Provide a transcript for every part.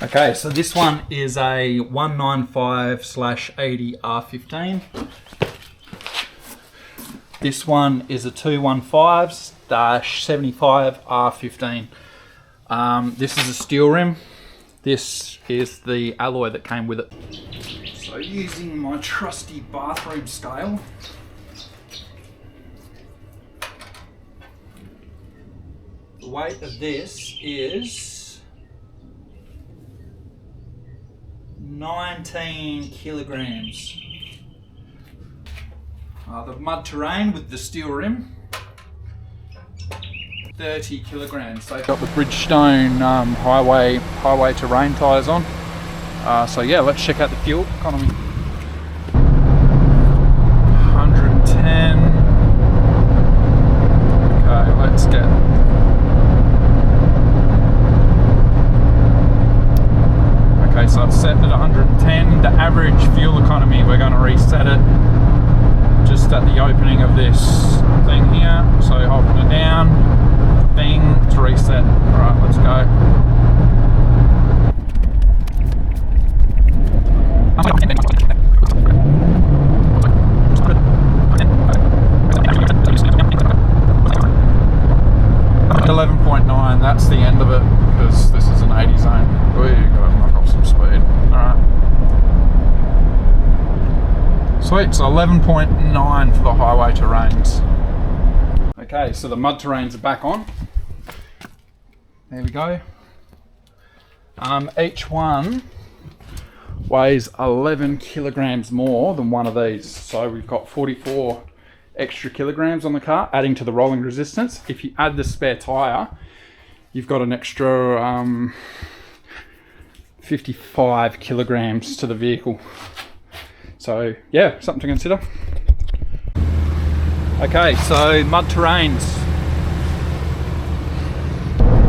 Okay, so this one is a 195/80 R15. This one is a 215/75 R15. This is a steel rim. This is the alloy that came with it. So using my trusty bathroom scale, the weight of this is 19 kilograms. The mud terrain with the steel rim, 30 kilograms. So got the Bridgestone highway terrain tyres on. So yeah, let's check out the fuel economy. 110. Okay, let's get. Okay, so I've set it at 110. The average fuel economy, we're going to reset it just at the opening of this thing here. So holding it down, bing, to reset. Alright, let's go. 11.9, that's the end of it, because this is an 80 zone. We've got to knock off some speed. Alright. Sweet, so 11.9 for the highway terrains. Okay, so the mud terrains are back on. There we go. Each one weighs 11 kilograms more than one of these. So we've got 44 extra kilograms on the car, adding to the rolling resistance. If you add the spare tyre, you've got an extra 55 kilograms to the vehicle. So yeah, something to consider. Okay, so mud terrains,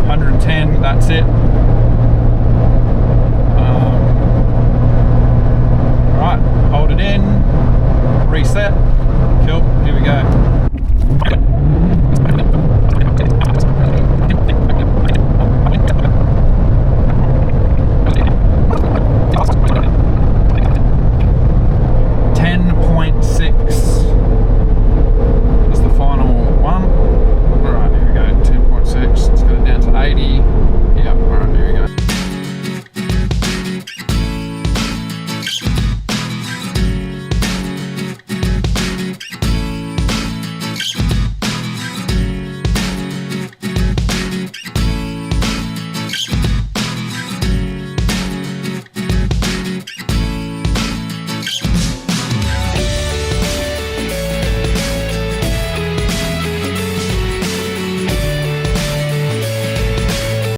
110, that's it.